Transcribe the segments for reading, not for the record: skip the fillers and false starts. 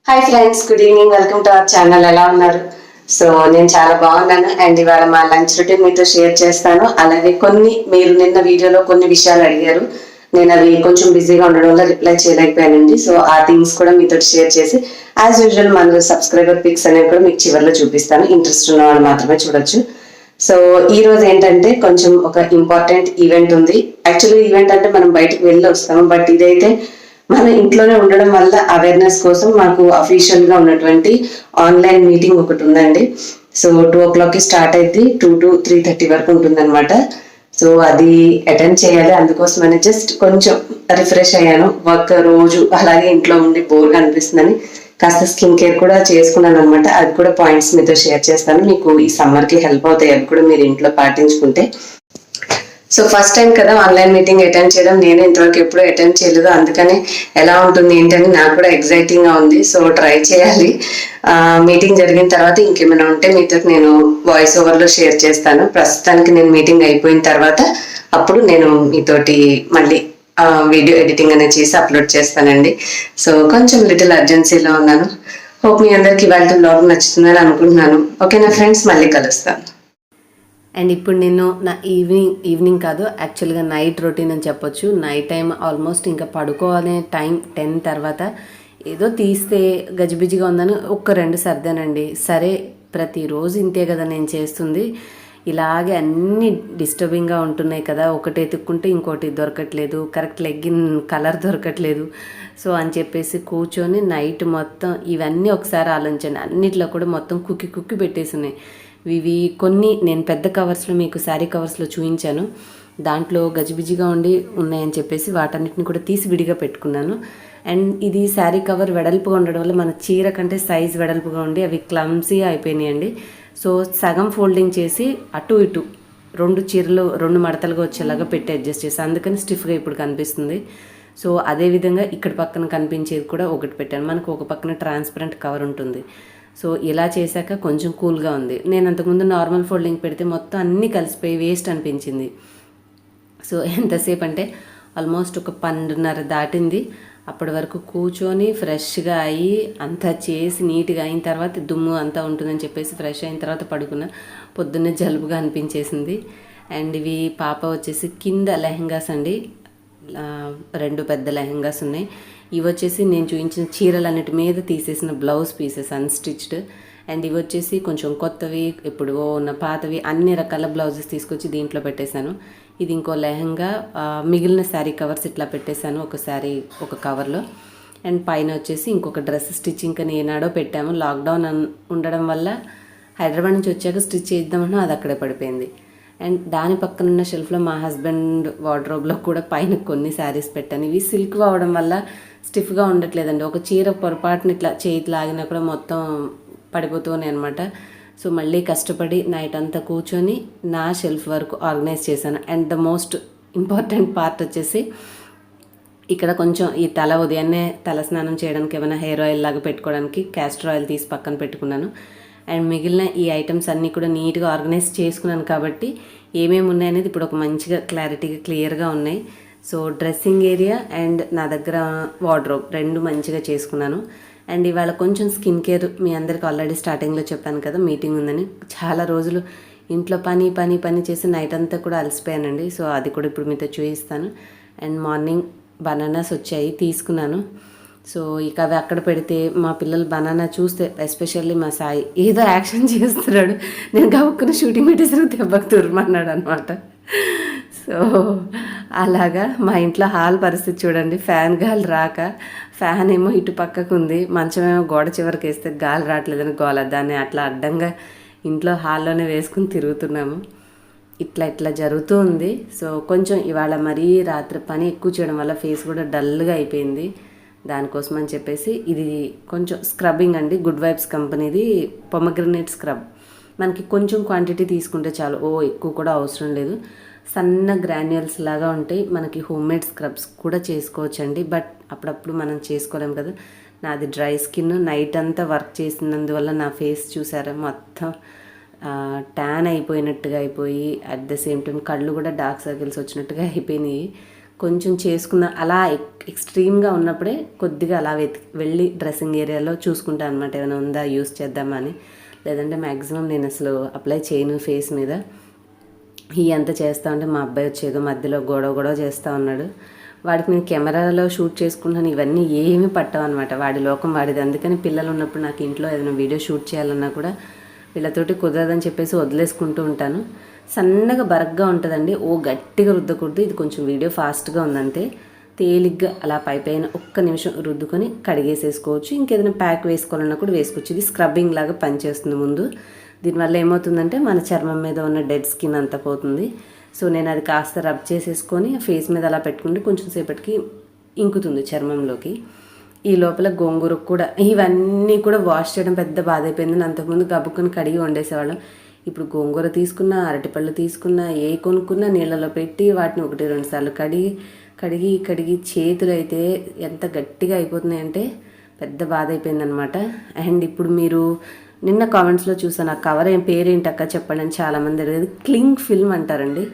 Hi friends, good evening. Welcome to our channel. ఎలా ఉన్నారు? So నేను చాలా బాగున్నాను. అండ్ ఇవాళ మా లంచ్ రొటీన్ మీతో షేర్ చేస్తాను. అలాగే మీరు నిన్న వీడియోలో కొన్ని విషయాలు అడిగారు. నేను అవి కొంచెం బిజీగా ఉండడం వల్ల రిప్లై చేయలేకపోయానండి. సో ఆ థింగ్స్ కూడా మీతో షేర్ చేసి యాజ్ యూజువల్ మన సబ్స్క్రైబర్ పిక్స్ అనేవి కూడా మీకు చివరిలో చూపిస్తాను. ఇంట్రెస్ట్ ఉన్న వాళ్ళు మాత్రమే చూడొచ్చు. సో ఈ రోజు ఏంటంటే కొంచెం ఒక ఇంపార్టెంట్ ఈవెంట్ ఉంది. యాక్చువల్లీ ఈవెంట్ అంటే మనం బయటకు వెళ్ళి వస్తాము, బట్ ఇదైతే మన ఇంట్లోనే ఉండడం వల్ల అవేర్నెస్ కోసం మాకు అఫీషియల్ గా ఉన్నటువంటి ఆన్లైన్ మీటింగ్ ఒకటి ఉందండి. సో 2 o'clock స్టార్ట్ అయితే 2 to 3:30 వరకు ఉంటుంది అనమాట. సో అది అటెండ్ చేయాలి. అందుకోసమని జస్ట్ కొంచెం రిఫ్రెష్ అయ్యాను. వర్క్ రోజు అలాగే ఇంట్లో ఉండి బోర్గా అనిపిస్తుందని కాస్త స్కిన్ కేర్ కూడా చేసుకున్నాను అనమాట. అది కూడా పాయింట్స్ మీతో షేర్ చేస్తాను. మీకు ఈ సమ్మర్కి హెల్ప్ అవుతాయి. అది కూడా మీరు ఇంట్లో పాటించుకుంటే. సో ఫస్ట్ టైం కదా ఆన్లైన్ మీటింగ్ అటెండ్ చేయడం. నేను ఇంతవరకు ఎప్పుడూ అటెండ్ చేయలేదు. అందుకని ఎలా ఉంటుంది ఏంటని నాకు కూడా ఎగ్జైటింగ్గా ఉంది. సో ట్రై చేయాలి. మీటింగ్ జరిగిన తర్వాత ఇంకేమైనా ఉంటే మీతో నేను వాయిస్ ఓవర్లో షేర్ చేస్తాను. ప్రస్తుతానికి నేను మీటింగ్ అయిపోయిన తర్వాత అప్పుడు నేను మీతోటి మళ్ళీ వీడియో ఎడిటింగ్ అనేది చేసి అప్లోడ్ చేస్తానండి. సో కొంచెం లిటిల్ అర్జెన్సీలో ఉన్నాను. హోప్ మీ అందరికి ఇవాళ బ్లాగ్ నచ్చుతుందని అనుకుంటున్నాను. ఓకేనా ఫ్రెండ్స్, మళ్ళీ కలుస్తాను. అండ్ ఇప్పుడు నేను నా ఈవినింగ్ కాదు, యాక్చువల్గా నైట్ రొటీన్ అని చెప్పొచ్చు. నైట్ టైం ఆల్మోస్ట్ ఇంకా పడుకోవాలనే టైం 10 తర్వాత ఏదో తీస్తే గజిబిజిగా ఉందని 1-2 సర్దానండి. సరే, ప్రతిరోజు ఇంతే కదా నేను చేస్తుంది, ఇలాగే అన్నీ డిస్టర్బింగ్గా ఉంటున్నాయి కదా, ఒకటి ఎత్తుక్కుంటే ఇంకోటి దొరకట్లేదు, కరెక్ట్ లెగ్గిన్ కలర్ దొరకట్లేదు. సో అని చెప్పేసి కూర్చొని నైట్ మొత్తం ఇవన్నీ ఒకసారి ఆలోచించండి. అన్నిట్లో కూడా మొత్తం కుక్కి పెట్టేస్తున్నాయి. ఇవి కొన్ని నేను పెద్ద కవర్స్లో మీకు శారీ కవర్స్లో చూపించాను. దాంట్లో గజిబిజిగా ఉన్నాయని చెప్పేసి వాటన్నిటిని కూడా తీసి విడిగా పెట్టుకున్నాను. అండ్ ఇది శారీ కవర్ వెడల్పుగా ఉండడం వల్ల మన చీర కంటే సైజ్ వెడల్పుగా ఉండి అవి క్లమ్సీగా అయిపోయినాయండి. సో సగం ఫోల్డింగ్ చేసి అటు ఇటు 2 చీరలు 2 మడతలుగా వచ్చేలాగా పెట్టి అడ్జస్ట్ చేసి, అందుకని స్టిఫ్గా ఇప్పుడు కనిపిస్తుంది. సో అదేవిధంగా ఇక్కడ పక్కన కనిపించేది కూడా ఒకటి పెట్టాను. మనకు ఒక పక్కన ట్రాన్స్పరెంట్ కవర్ ఉంటుంది. సో ఇలా చేశాక కొంచెం కూల్గా ఉంది. నేను అంతకుముందు నార్మల్ ఫోల్డింగ్ పెడితే మొత్తం అన్నీ కలిసిపోయి వేస్ట్ అనిపించింది. సో ఎంతసేపు అంటే ఆల్మోస్ట్ ఒక 12:30 దాటింది. అప్పటి వరకు కూర్చొని ఫ్రెష్గా అయ్యి అంతా చేసి నీట్గా అయిన తర్వాత దుమ్ము అంతా ఉంటుందని చెప్పేసి ఫ్రెష్ అయిన తర్వాత పడుకున్నా. పొద్దున్నే జలుబుగా అనిపించేసింది. అండ్ ఇవి పాప వచ్చేసి కింద లెహంగాస్ అండి, 2 పెద్ద లెహంగాస్ ఉన్నాయి. ఇవి వచ్చేసి నేను చూపించిన చీరలన్నిటి మీద తీసేసిన బ్లౌజ్ పీసెస్ అన్స్టిచ్డ్. అండ్ ఇవి వచ్చేసి కొంచెం కొత్తవి, ఇప్పుడు ఉన్న పాతవి, అన్ని రకాల బ్లౌజెస్ తీసుకొచ్చి దీంట్లో పెట్టేశాను. ఇది ఇంకో లెహంగా. మిగిలిన శారీ కవర్స్ ఇట్లా పెట్టేశాను ఒక శారీ ఒక కవర్లో. అండ్ పైన వచ్చేసి ఇంకొక డ్రెస్ స్టిచ్చింగ్ అని ఏనాడో పెట్టాము. లాక్డౌన్ ఉండడం వల్ల హైదరాబాద్ నుంచి వచ్చాక స్టిచ్ చేద్దామన్నా అది అక్కడే పడిపోయింది. అండ్ దాని పక్కన ఉన్న షెల్ఫ్లో మా హస్బెండ్ వార్డ్రోబ్లో కూడా పైన కొన్ని శారీస్ పెట్టాను. ఇవి సిల్క్ అవడం వల్ల స్టిఫ్గా ఉండట్లేదండి. ఒక చీర పొరపాటుని ఇట్లా చేతి లాగినా కూడా మొత్తం పడిపోతున్నాయి అనమాట. సో మళ్ళీ కష్టపడి నైట్ అంతా కూర్చొని నా షెల్ఫ్ వరకు ఆర్గనైజ్ చేశాను. And the most important part వచ్చేసి ఇక్కడ కొంచెం ఈ ఉదయాన్నే తల స్నానం చేయడానికి ఏమైనా హెయిర్ ఆయిల్ లాగా పెట్టుకోవడానికి క్యాస్టర్ ఆయిల్ తీసి పక్కన పెట్టుకున్నాను. అండ్ మిగిలిన ఈ ఐటమ్స్ అన్నీ కూడా నీట్గా ఆర్గనైజ్ చేసుకున్నాను కాబట్టి ఏమేమి ఉన్నాయనేది ఇప్పుడు ఒక మంచిగా క్లారిటీగా క్లియర్గా ఉన్నాయి. సో డ్రెస్సింగ్ ఏరియా అండ్ నా దగ్గర వార్డ్రోబ్ 2 మంచిగా చేసుకున్నాను. అండ్ ఇవాళ కొంచెం స్కిన్ కేర్ మీ అందరికి ఆల్రెడీ స్టార్టింగ్లో చెప్పాను కదా మీటింగ్ ఉందని. చాలా రోజులు ఇంట్లో పని చేసి నైట్ అంతా కూడా అలసిపోయానండి. సో అది కూడా ఇప్పుడు మీతో చూపిస్తాను. అండ్ మార్నింగ్ బనానాస్ వచ్చాయి, తీసుకున్నాను. సో ఇక అవి అక్కడ పెడితే మా పిల్లలు బనానా చూస్తే, ఎస్పెషల్లీ మా సాయి ఏదో యాక్షన్ చేస్తున్నాడు. నేను గబుక్కున షూటింగ్ పెట్టేసరికి దెబ్బకు తురమన్నాడు అనమాట. సో అలాగా మా ఇంట్లో హాల్ పరిస్థితి చూడండి. ఫ్యాన్ గాలి రాక, ఫ్యాన్ ఏమో ఇటు పక్కకు ఉంది, మంచమేమో గోడ చివరికి వేస్తే గాలి రావట్లేదని గోల. దాన్ని అట్లా అడ్డంగా ఇంట్లో హాల్లోనే వేసుకుని తిరుగుతున్నాము. ఇట్లా జరుగుతూ ఉంది. సో కొంచెం ఇవాళ మరీ రాత్రి పని ఎక్కువ చేయడం వల్ల ఫేస్ కూడా డల్గా అయిపోయింది. దానికోసం అని చెప్పేసి ఇది కొంచెం స్క్రబ్బింగ్ అండి, గుడ్ వైబ్స్ కంపెనీది పొమగ్రనేట్ స్క్రబ్. మనకి కొంచెం క్వాంటిటీ తీసుకుంటే చాలు, ఎక్కువ కూడా అవసరం లేదు. సన్న గ్రాన్యూల్స్ లాగా ఉంటాయి. మనకి హోమ్మేడ్ స్క్రబ్స్ కూడా చేసుకోవచ్చండి, బట్ అప్పుడప్పుడు మనం చేసుకోలేం కదా. నాది డ్రై స్కిన్, నైట్ అంతా వర్క్ చేసినందువల్ల నా ఫేస్ చూసారా మొత్తం ట్యాన్ అయిపోయినట్టుగా అయిపోయి, అట్ ద సేమ్ టైం కళ్ళు కూడా డార్క్ సర్కిల్స్ వచ్చినట్టుగా అయిపోయినాయి. కొంచెం చేసుకున్న అలా ఎక్స్ట్రీమ్గా ఉన్నప్పుడే కొద్దిగా అలా వెళ్ళి డ్రెస్సింగ్ ఏరియాలో చూసుకుంటాను అనమాట, ఏమైనా ఉందా యూస్ చేద్దామని. లేదంటే మ్యాక్సిమం నేను అసలు అప్లై చేయను ఫేస్ మీద. అంతా చేస్తా ఉంటే మా అబ్బాయి వచ్చేదో మధ్యలో గొడవ చేస్తూ ఉన్నాడు. వాడికి నేను కెమెరాలో షూట్ చేసుకుంటాను, ఇవన్నీ ఏమీ పట్టవు అనమాట, వాడి లోకం వాడిది. అందుకని పిల్లలు ఉన్నప్పుడు నాకు ఇంట్లో ఏదైనా వీడియో షూట్ చేయాలన్నా కూడా వీళ్ళతోటి కుదరదని చెప్పేసి వదిలేసుకుంటూ ఉంటాను. సన్నగా బరగ్గా ఉంటుందండి, గట్టిగా రుద్దకూడదు. ఇది కొంచెం వీడియో ఫాస్ట్గా ఉందంతే. తేలిగ్గా అలా పైన ఒక్క నిమిషం రుద్దుకొని కడిగేసేసుకోవచ్చు. ఇంకేదైనా ప్యాక్ వేసుకోవాలన్నా కూడా వేసుకోవచ్చు. ఇది స్క్రబ్బింగ్ లాగా పనిచేస్తుంది ముందు. దీనివల్ల ఏమవుతుందంటే మన చర్మం మీద ఉన్న డెడ్ స్కిన్ అంతా పోతుంది. సో నేను అది కాస్త రబ్ చేసేసుకొని ఫేస్ మీద అలా పెట్టుకుంటే కొంచెం సేపటికి ఇంకుతుంది చర్మంలోకి. ఈ లోపల గోంగూరకు కూడా ఇవన్నీ కూడా వాష్ చేయడం పెద్ద బాధ అయిపోయింది. అంతకుముందు గబుక్కుని కడిగి వండేసేవాళ్ళం. ఇప్పుడు గోంగూర తీసుకున్నా, అరటిపళ్ళు తీసుకున్నా, ఏ కొనుక్కున్నా నీళ్ళలో పెట్టి వాటిని 1-2 సార్లు కడిగి చేతులు అయితే ఎంత గట్టిగా అయిపోతున్నాయి అంటే పెద్ద బాధ అయిపోయిందనమాట. అండ్ ఇప్పుడు మీరు నిన్న కామెంట్స్లో చూసాను, ఆ కవర్ పేరేంటి అక్క చెప్పండి అని చాలామంది అడిగేది. క్లింగ్ ఫిల్మ్ అంటారండి.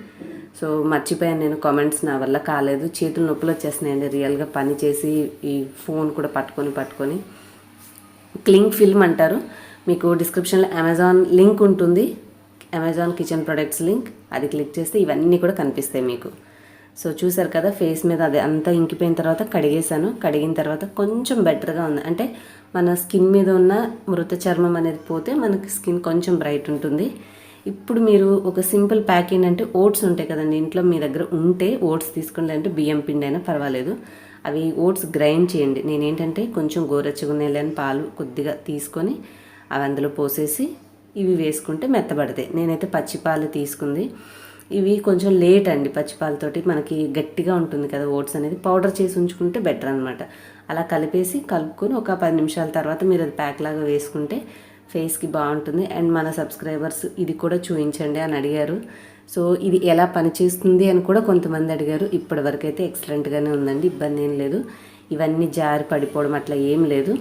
సో మర్చిపోయాను నేను, కామెంట్స్ నా వల్ల కాలేదు, చేతులు నొప్పులు వచ్చేస్తున్నాయండి రియల్గా పని చేసి ఈ ఫోన్ కూడా పట్టుకొని. క్లింగ్ ఫిల్మ్ అంటారు. మీకు డిస్క్రిప్షన్లో అమెజాన్ లింక్ ఉంటుంది, అమెజాన్ కిచెన్ ప్రొడక్ట్స్ లింక్, అది క్లిక్ చేస్తే ఇవన్నీ కూడా కనిపిస్తాయి మీకు. సో చూసారు కదా, ఫేస్ మీద అది అంతా ఇంకిపోయిన తర్వాత కడిగేశాను. కడిగిన తర్వాత కొంచెం బెటర్గా ఉంది. అంటే మన స్కిన్ మీద ఉన్న మృత చర్మం అనేది పోతే మనకి స్కిన్ కొంచెం బ్రైట్ ఉంటుంది. ఇప్పుడు మీరు ఒక సింపుల్ ప్యాక్ ఏంటంటే ఓట్స్ ఉంటాయి కదండి ఇంట్లో, మీ దగ్గర ఉంటే ఓట్స్ తీసుకోండి, అంటే బియ్యం పిండి అయినా పర్వాలేదు. అవి ఓట్స్ గ్రైండ్ చేయండి. నేనేంటంటే కొంచెం గోరెచ్చగా నీళ్ళని పాలు కొద్దిగా తీసుకొని అవి అందులో పోసేసి ఇవి వేసుకుంటే మెత్తబడతాయి. నేనైతే పచ్చిపాలు తీసుకుంది. ఇవి కొంచెం లేట్ అండి, పచ్చిపాలతోటి మనకి గట్టిగా ఉంటుంది కదా ఓట్స్ అనేది, పౌడర్ చేసి ఉంచుకుంటే బెటర్ అనమాట. అలా కలుపుకొని ఒక 10 నిమిషాల తర్వాత మీరు అది ప్యాక్ లాగా వేసుకుంటే ఫేస్కి బాగుంటుంది. అండ్ మన సబ్స్క్రైబర్స్ ఇది కూడా చూపించండి అని అడిగారు. సో ఇది ఎలా పనిచేస్తుంది అని కూడా కొంతమంది అడిగారు. ఇప్పటివరకు అయితే ఎక్సలెంట్గానే ఉందండి, ఇబ్బంది ఏం లేదు. ఇవన్నీ జారి పడిపోవడం అట్లా ఏం లేదు.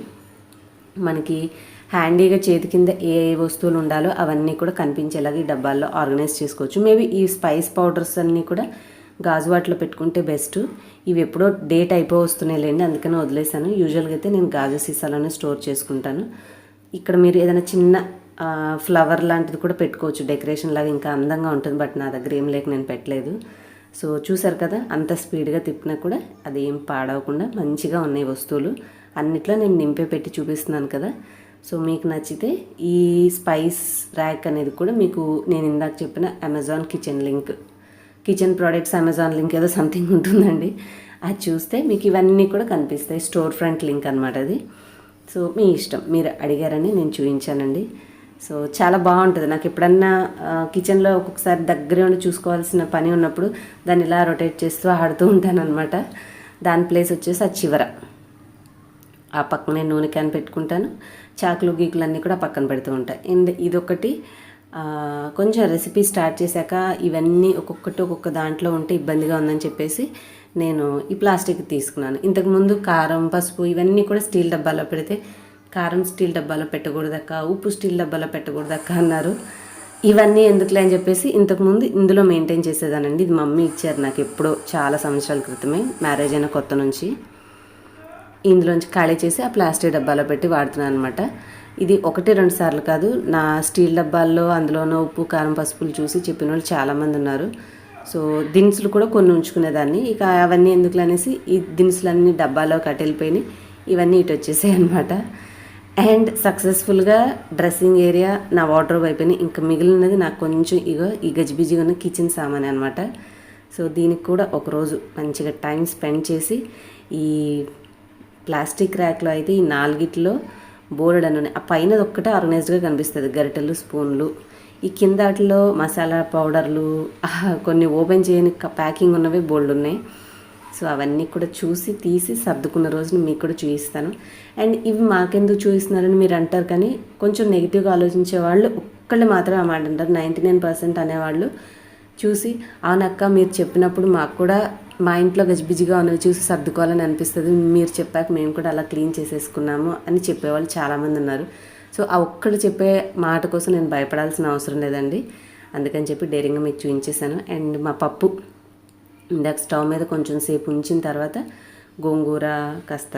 మనకి హ్యాండీగా చేతి కింద ఏ వస్తువులు ఉండాలో అవన్నీ కూడా కనిపించేలాగా ఈ డబ్బాల్లో ఆర్గనైజ్ చేసుకోవచ్చు. మేబీ ఈ స్పైస్ పౌడర్స్ అన్నీ కూడా గాజు వాటిలో పెట్టుకుంటే బెస్ట్. ఇవి ఎప్పుడో డేట్ వస్తున్నాయి లేండి, అందుకని వదిలేసాను. యూజువల్గా అయితే నేను గాజు సీసాలోనే స్టోర్ చేసుకుంటాను. ఇక్కడ మీరు ఏదైనా చిన్న ఫ్లవర్ లాంటిది కూడా పెట్టుకోవచ్చు, డెకరేషన్ లాగా ఇంకా అందంగా ఉంటుంది. బట్ నా దగ్గర ఏం లేక నేను పెట్టలేదు. సో చూసారు కదా, అంత స్పీడ్గా తిప్పినా కూడా అది ఏం పాడవకుండా మంచిగా ఉన్నాయి వస్తువులు. అన్నిట్లో నేను నింపే పెట్టి చూపిస్తున్నాను కదా. సో మీకు నచ్చితే ఈ స్పైస్ ర్యాక్ అనేది కూడా మీకు నేను ఇందాక చెప్పిన Amazon kitchen products Amazon link ఏదో సంథింగ్ ఉంటుందండి, అది చూస్తే మీకు ఇవన్నీ కూడా కనిపిస్తాయి. స్టోర్ ఫ్రంట్ లింక్ అనమాట అది. సో మీ ఇష్టం, మీరు అడిగారని నేను చూపించానండి. సో చాలా బాగుంటుంది. నాకు ఎప్పుడన్నా కిచెన్లో ఒక్కొక్కసారి దగ్గరే ఉండి చూసుకోవాల్సిన పని ఉన్నప్పుడు దాన్ని ఇలా రొటేట్ చేస్తూ ఆడుతూ ఉంటాను అనమాట. దాని ప్లేస్ వచ్చేసి ఆ చివర ఆ పక్కనే నూనె క్యాన్ పెట్టుకుంటాను. చాకులు గీకులు అన్నీ కూడా పక్కన పెడుతూ ఉంటాయి. అండ్ ఇదొకటి కొంచెం రెసిపీ స్టార్ట్ చేశాక ఇవన్నీ ఒక్కొక్క దాంట్లో ఉంటే ఇబ్బందిగా ఉందని చెప్పేసి నేను ఈ ప్లాస్టిక్ తీసుకున్నాను. ఇంతకుముందు కారం, పసుపు ఇవన్నీ కూడా స్టీల్ డబ్బాలో పెడితే, కారం స్టీల్ డబ్బాలో పెట్టకూడదక్క, ఉప్పు స్టీల్ డబ్బాలో పెట్టకూడదక్క అన్నారు. ఇవన్నీ ఎందుకులే అని చెప్పేసి ఇంతకుముందు ఇందులో మెయింటైన్ చేసేదానండి. ఇది మమ్మీ ఇచ్చారు నాకు ఎప్పుడో చాలా సంవత్సరాల క్రితమే, మ్యారేజ్ అయిన కొత్త నుంచి. ఇందులోంచి ఖాళీ చేసి ఆ ప్లాస్టిక్ డబ్బాలో పెట్టి వాడుతున్నాను అనమాట. ఇది 1-2 సార్లు కాదు, నా స్టీల్ డబ్బాల్లో అందులోనూ ఉప్పు, కారం, పసుపులు చూసి చెప్పిన వాళ్ళు చాలామంది ఉన్నారు. సో దినుసులు కూడా కొన్ని ఉంచుకునేదాన్ని. ఇక అవన్నీ ఎందుకులు అనేసి ఈ దినుసులన్నీ డబ్బాలో కట్టెళ్ళిపోయినాయి, ఇవన్నీ ఇటు వచ్చేసాయి అనమాట. అండ్ సక్సెస్ఫుల్గా డ్రెస్సింగ్ ఏరియా నా వార్డ్రోబ్ అయిపోయినాయి. ఇంకా మిగిలినది నాకు కొంచెం ఈ గజిబిజిగా ఉన్న కిచెన్ సామాన్ అనమాట. సో దీనికి కూడా ఒకరోజు మంచిగా టైం స్పెండ్ చేసి ఈ ప్లాస్టిక్ ర్యాక్లో అయితే ఈ 4 బోర్డను ఆ పైన ఒక్కటే ఆర్గనైజ్డ్గా కనిపిస్తుంది, గరిటెలు, స్పూన్లు. ఈ కింద వాటిలో మసాలా పౌడర్లు, కొన్ని ఓపెన్ చేయని ప్యాకింగ్ ఉన్నవి బోల్డ్ ఉన్నాయి. సో అవన్నీ కూడా తీసి సర్దుకున్న రోజుని మీకు కూడా చూపిస్తాను. అండ్ ఇవి మాకెందుకు చూపిస్తున్నారని మీరు అంటారు, కానీ కొంచెం నెగిటివ్గా ఆలోచించే వాళ్ళు ఒక్కళ్ళు మాత్రం ఆ మాట అంటారు. 99% అనేవాళ్ళు చూసి అవునక్క మీరు చెప్పినప్పుడు మాకు కూడా మా ఇంట్లో గజిబిజిగా ఉన్నవి చూసి సర్దుకోవాలని అనిపిస్తుంది, మీరు చెప్పాక మేము కూడా అలా క్లీన్ చేసేసుకున్నాము అని చెప్పేవాళ్ళు చాలామంది ఉన్నారు. సో ఆ ఒక్కళ్ళు చెప్పే మాట కోసం నేను భయపడాల్సిన అవసరం లేదండి. అందుకని చెప్పి డైరింగ్గా మీకు చూపించేశాను. అండ్ మా పప్పు ఇందాక స్టవ్ మీద కొంచెం సేపు ఉంచిన తర్వాత గోంగూర, కాస్త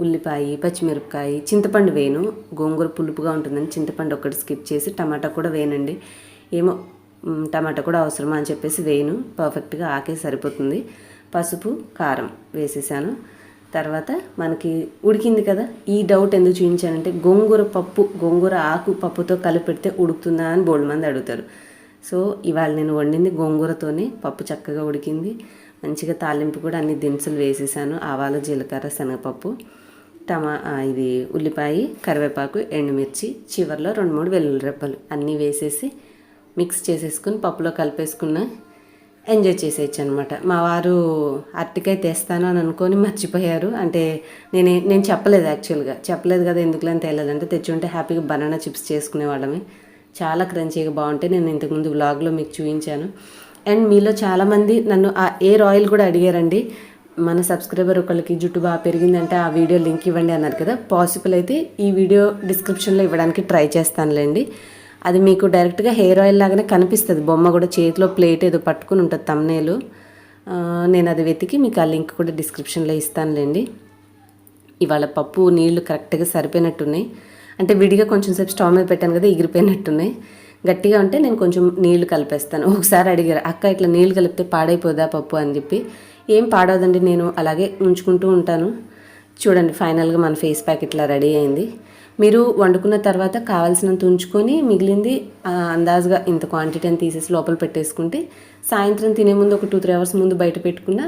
ఉల్లిపాయ, పచ్చిమిరపకాయ, చింతపండు వేయను. గోంగూర పులుపుగా ఉంటుందని చింతపండు ఒకటి స్కిప్ చేసి టమాటా కూడా వేయనండి. ఏమో టమాటా కూడా అవసరమా అని చెప్పేసి వేయను. పర్ఫెక్ట్గా ఆకే సరిపోతుంది. పసుపు, కారం వేసేసాను. తర్వాత మనకి ఉడికింది కదా. ఈ డౌట్ ఎందుకు చూపించానంటే గోంగూర ఆకు పప్పుతో కలిపి పెడితే ఉడుకుతుందా అని బోల్డ్ మంది అడుగుతారు. సో ఇవాళ నేను వండింది గోంగూరతోనే. పప్పు చక్కగా ఉడికింది. మంచిగా తాలింపు కూడా అన్ని దినుసులు వేసేసాను. ఆవాలు, జీలకర్ర, శనగపప్పు, ఇది ఉల్లిపాయ, కరివేపాకు, ఎండుమిర్చి, చివర్లో 2-3 వెల్లుల్లి రెబ్బలు అన్నీ వేసేసి మిక్స్ చేసేసుకుని పప్పులో కలిపేసుకున్న ఎంజాయ్ చేసేయచ్చు అనమాట. మా వారు అరటికాయ తెస్తాను అని అనుకొని మర్చిపోయారు. అంటే నేను చెప్పలేదు కదా ఎందుకులని తేలేదంటే తెచ్చుంటే హ్యాపీగా బనానా చిప్స్ చేసుకునేవాళ్ళమే. చాలా క్రంచీగా బాగుంటాయి. నేను ఇంతకుముందు వ్లాగ్లో మీకు చూపించాను. అండ్ మీలో చాలామంది నన్ను ఆ ఎయిర్ ఆయిల్ కూడా అడిగారండి. మన సబ్స్క్రైబర్ ఒకళ్ళకి జుట్టు బాగా పెరిగిందంటే ఆ వీడియో లింక్ ఇవ్వండి అన్నారు కదా. పాసిబుల్ అయితే ఈ వీడియో డిస్క్రిప్షన్లో ఇవ్వడానికి ట్రై చేస్తానులేండి. అది మీకు డైరెక్ట్గా హెయిర్ ఆయిల్ లాగానే కనిపిస్తుంది. బొమ్మ కూడా చేతిలో ప్లేట్ ఏదో పట్టుకుని ఉంటుంది తమ్నేలు. నేను అది వెతికి మీకు ఆ లింక్ కూడా డిస్క్రిప్షన్లో ఇస్తానులేండి. ఇవాళ పప్పు నీళ్లు కరెక్ట్గా సరిపోయినట్టున్నాయి. అంటే విడిగా కొంచెం సేపు స్టవ్ మీద పెట్టాను కదా, ఎగిరిపోయినట్టున్నాయి. గట్టిగా ఉంటే నేను కొంచెం నీళ్లు కలిపేస్తాను. ఒకసారి అడిగారు, అక్క ఇట్లా నీళ్లు కలిపితే పాడైపోదా పప్పు అని చెప్పి. ఏం పాడవదండి, నేను అలాగే ఉంచుకుంటూ ఉంటాను. చూడండి ఫైనల్గా మన ఫేస్ ప్యాక్ ఇట్లా రెడీ అయింది. మీరు వండుకున్న తర్వాత కావాల్సినంత ఉంచుకొని మిగిలింది అందాజుగా ఇంత క్వాంటిటీ అని తీసేసి లోపల పెట్టేసుకుంటే సాయంత్రం తినే ముందు ఒక 2-3 అవర్స్ ముందు బయట పెట్టుకున్న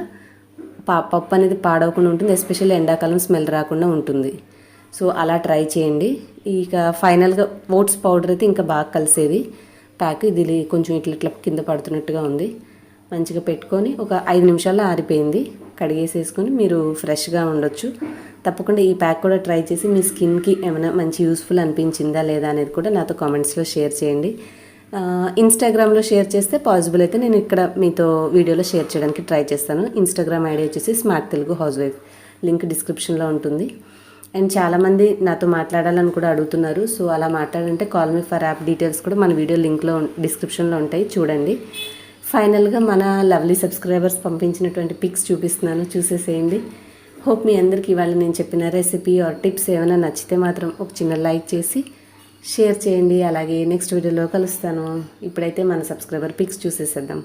పప్పు అనేది పాడవకుండా ఉంటుంది. ఎస్పెషల్లీ ఎండాకాలం స్మెల్ రాకుండా ఉంటుంది. సో అలా ట్రై చేయండి. ఇక ఫైనల్గా ఓట్స్ పౌడర్ అయితే ఇంకా బాగా కలిసేది ప్యాక్. ఇది కొంచెం ఇట్లా కింద పడుతున్నట్టుగా ఉంది. మంచిగా పెట్టుకొని ఒక 5 నిమిషాల్లో ఆరిపోయింది. కడిగేసేసుకొని మీరు ఫ్రెష్గా ఉండొచ్చు. తప్పకుండా ఈ ప్యాక్ కూడా ట్రై చేసి మీ స్కిన్కి ఏమైనా మంచి యూస్ఫుల్ అనిపించిందా లేదా అనేది కూడా నాతో కామెంట్స్లో షేర్ చేయండి. ఇన్స్టాగ్రామ్లో షేర్ చేస్తే పాసిబుల్ అయితే నేను ఇక్కడ మీతో వీడియోలో షేర్ చేయడానికి ట్రై చేస్తాను. ఇన్స్టాగ్రామ్ ఐడి వచ్చేసి smart Telugu house wife. Link డిస్క్రిప్షన్లో ఉంటుంది. అండ్ చాలామంది నాతో మాట్లాడాలని కూడా అడుగుతున్నారు. సో అలా మాట్లాడాలంటే CALLME4 యాప్ డీటెయిల్స్ కూడా మన వీడియో లింక్లో డిస్క్రిప్షన్లో ఉంటాయి, చూడండి. ఫైనల్గా మన లవ్లీ సబ్స్క్రైబర్స్ పంపించినటువంటి పిక్స్ చూపిస్తున్నాను, చూసేసేయండి. హోప్ మీ అందరికీ ఇవాళ నేను చెప్పిన రెసిపీ ఆర్ టిప్స్ ఏమైనా నచ్చితే మాత్రం ఒక చిన్న లైక్ చేసి షేర్ చేయండి. అలాగే నెక్స్ట్ వీడియోలో కలుస్తాను. ఇప్పుడైతే మన సబ్స్క్రైబర్ పిక్స్ చూసేసేద్దాం.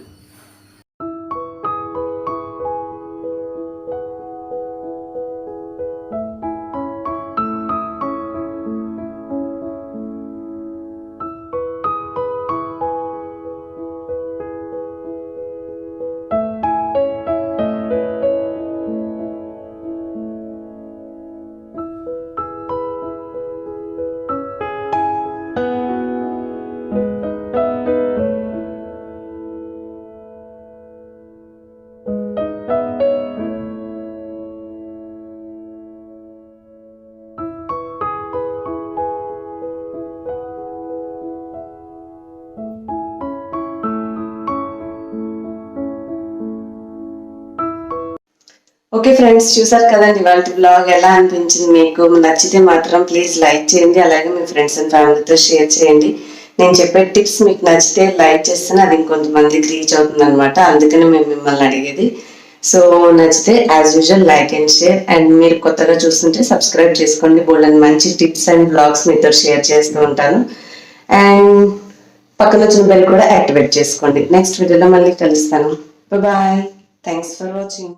ఓకే ఫ్రెండ్స్, చూసారు కదండి ఇవాళ బ్లాగ్. ఎలా అనిపించింది మీకు? నచ్చితే మాత్రం ప్లీజ్ లైక్ చేయండి. అలాగే మీ ఫ్రెండ్స్ అండ్ ఫ్యామిలీతో షేర్ చేయండి. నేను చెప్పే టిప్స్ మీకు నచ్చితే లైక్ చేస్తేనే అది ఇంకొంతమందికి రీచ్ అవుతుంది అనమాట. అందుకని మేము మిమ్మల్ని అడిగేది. సో నచ్చితే as usual like and share. And మీరు కొత్తగా చూస్తుంటే సబ్స్క్రైబ్ చేసుకోండి. బోల్డెన్ మంచి టిప్స్ అండ్ బ్లాగ్స్ మీతో షేర్ చేస్తూ ఉంటాను. అండ్ పక్కన వచ్చిన బెల్ కూడా యాక్టివేట్ చేసుకోండి. నెక్స్ట్ వీడియోలో మళ్ళీ కలుస్తాను. బాయ్. Thanks for watching.